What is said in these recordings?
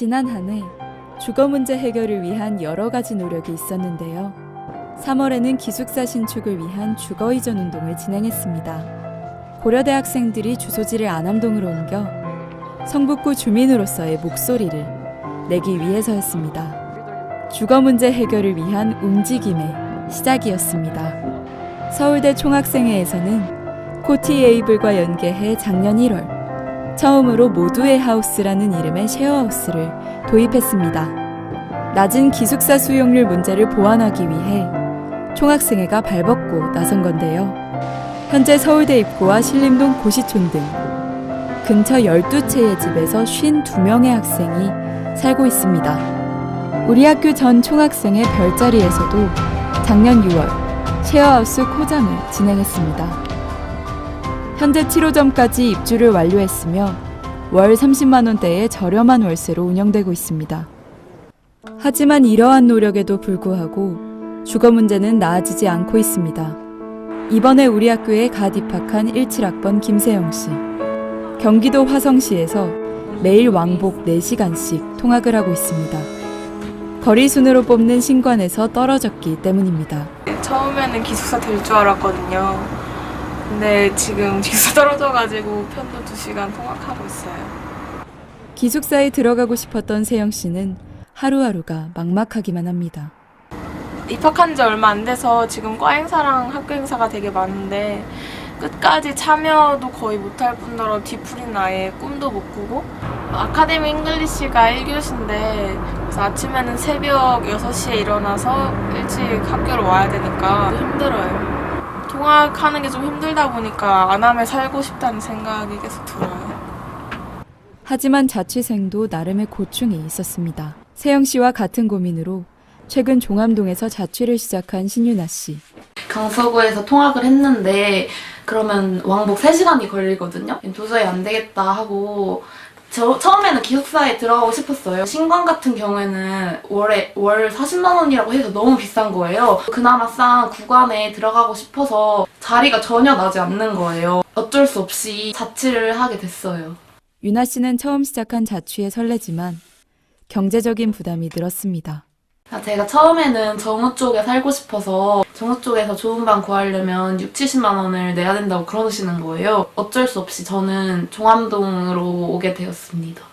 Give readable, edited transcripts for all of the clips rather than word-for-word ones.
지난 한 해 주거 문제 해결을 위한 여러 가지 노력이 있었는데요. 3월에는 기숙사 신축을 위한 주거 이전 운동을 진행했습니다. 고려대 학생들이 주소지를 안암동으로 옮겨 성북구 주민으로서의 목소리를 내기 위해서였습니다. 주거 문제 해결을 위한 움직임의 시작이었습니다. 서울대 총학생회에서는 코티에이블과 연계해 작년 1월 처음으로 모두의 하우스라는 이름의 쉐어하우스를 도입했습니다. 낮은 기숙사 수용률 문제를 보완하기 위해 총학생회가 발벗고 나선 건데요. 현재 서울대 입구와 신림동 고시촌 등 근처 12채의 집에서 52명의 학생이 살고 있습니다. 우리 학교 전 총학생회 별자리에서도 작년 6월 쉐어하우스 코장을 진행했습니다. 현재 7호점까지 입주를 완료했으며 월 30만 원대의 저렴한 월세로 운영되고 있습니다. 하지만 이러한 노력에도 불구하고 주거 문제는 나아지지 않고 있습니다. 이번에 우리 학교에 갓 입학한 17학번 김세영 씨. 경기도 화성시에서 매일 왕복 4시간씩 통학을 하고 있습니다. 거리 순으로 뽑는 신관에서 떨어졌기 때문입니다. 처음에는 기숙사 될 줄 알았거든요. 근데 지금 기숙사 떨어져가지고 편도 2시간 통학하고 있어요. 기숙사에 들어가고 싶었던 세영 씨는 하루하루가 막막하기만 합니다. 입학한 지 얼마 안 돼서 지금 과 행사랑 학교 행사가 되게 많은데 끝까지 참여도 거의 못할 뿐더러 뒤풀이는 아예 꿈도 못 꾸고 아카데미 잉글리시가 1교시인데 그래서 아침에는 새벽 6시에 일어나서 일찍 학교를 와야 되니까 힘들어요. 통학하는 게 좀 힘들다 보니까 안암에 살고 싶다는 생각이 계속 들어요. 하지만 자취생도 나름의 고충이 있었습니다. 세영 씨와 같은 고민으로 최근 종암동에서 자취를 시작한 신유나 씨. 강서구에서 통학을 했는데 그러면 왕복 3시간이 걸리거든요. 도저히 안 되겠다 하고 처음에는 기숙사에 들어가고 싶었어요. 신관 같은 경우에는 월 40만 원이라고 해서 너무 비싼 거예요. 그나마 싼 구간에 들어가고 싶어서 자리가 전혀 나지 않는 거예요. 어쩔 수 없이 자취를 하게 됐어요. 유나 씨는 처음 시작한 자취에 설레지만 경제적인 부담이 늘었습니다. 제가 처음에는 정우 쪽에 살고 싶어서 정우 쪽에서 좋은 방 구하려면 60-70만 원을 내야 된다고 그러시는 거예요. 어쩔 수 없이 저는 종암동으로 오게 되었습니다.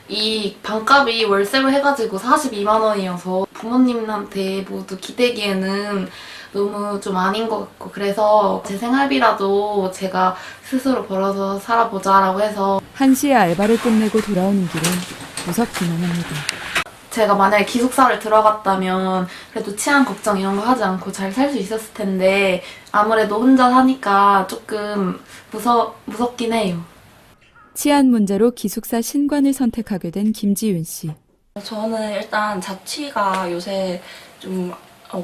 이 방값이 월세로 해가지고 42만 원이어서 부모님한테 모두 기대기에는 너무 좀 아닌 것 같고 그래서 제 생활비라도 제가 스스로 벌어서 살아보자라고 해서 한시에 알바를 끝내고 돌아오는 길은 무섭기만 합니다. 제가 만약에 기숙사를 들어갔다면 그래도 치안 걱정 이런 거 하지 않고 잘 살 수 있었을 텐데 아무래도 혼자 사니까 조금 무섭긴 해요. 치안 문제로 기숙사 신관을 선택하게 된 김지윤 씨. 저는 일단 자취가 요새 좀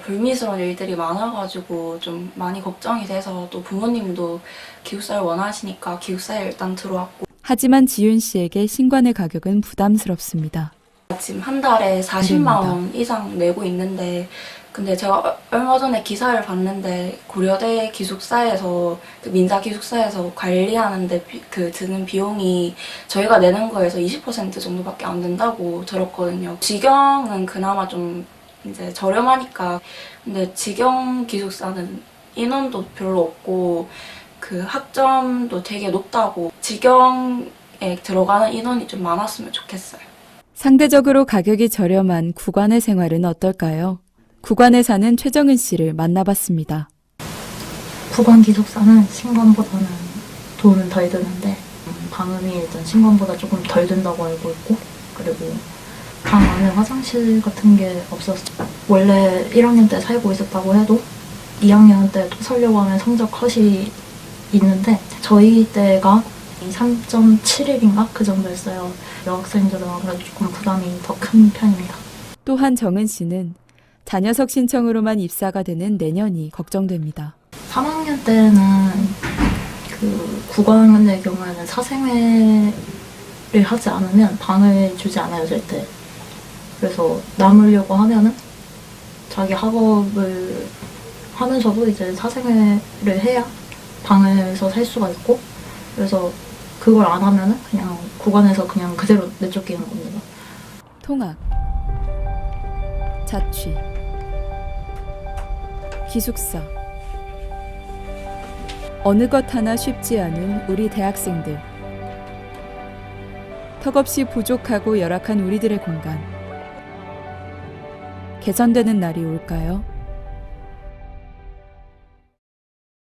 불미스러운 일들이 많아가지고 좀 많이 걱정이 돼서 또 부모님도 기숙사를 원하시니까 기숙사에 일단 들어왔고 하지만 지윤 씨에게 신관의 가격은 부담스럽습니다. 지금 한 달에 40만 원 이상 내고 있는데 근데 제가 얼마 전에 기사를 봤는데 고려대 기숙사에서 민사 기숙사에서 관리하는데 드는 비용이 저희가 내는 거에서 20% 정도밖에 안 된다고 들었거든요. 직영은 그나마 좀 이제 저렴하니까 근데 직영 기숙사는 인원도 별로 없고 그 학점도 되게 높다고 직영에 들어가는 인원이 좀 많았으면 좋겠어요. 상대적으로 가격이 저렴한 구관의 생활은 어떨까요? 구관에 사는 최정은 씨를 만나봤습니다. 구관 기숙사는 신관보다는 돈은 덜 드는데 방음이 일단 신관보다 조금 덜 든다고 알고 있고 그리고 방 안에 화장실 같은 게 없었어요. 원래 1학년 때 살고 있었다고 해도 2학년 때 또 살려고 하면 성적 컷이 있는데 저희 때가 3.71인가? 그 정도였어요. 여학생들은 아무래도 조금 부담이 더 큰 편입니다. 또한 정은 씨는 자녀석 신청으로만 입사가 되는 내년이 걱정됩니다. 3학년 때는 그 구관의 경우에는 사생회를 하지 않으면 방을 주지 않아요, 절대. 그래서 남으려고 하면은 자기 학업을 하면서도 이제 사생회를 해야 방에서 살 수가 있고 그래서 그걸 안 하면은 그냥 구관에서 그냥 그대로 내쫓기는 겁니다. 통학, 자취, 기숙사. 어느 것 하나 쉽지 않은 우리 대학생들. 턱없이 부족하고 열악한 우리들의 공간. 개선되는 날이 올까요?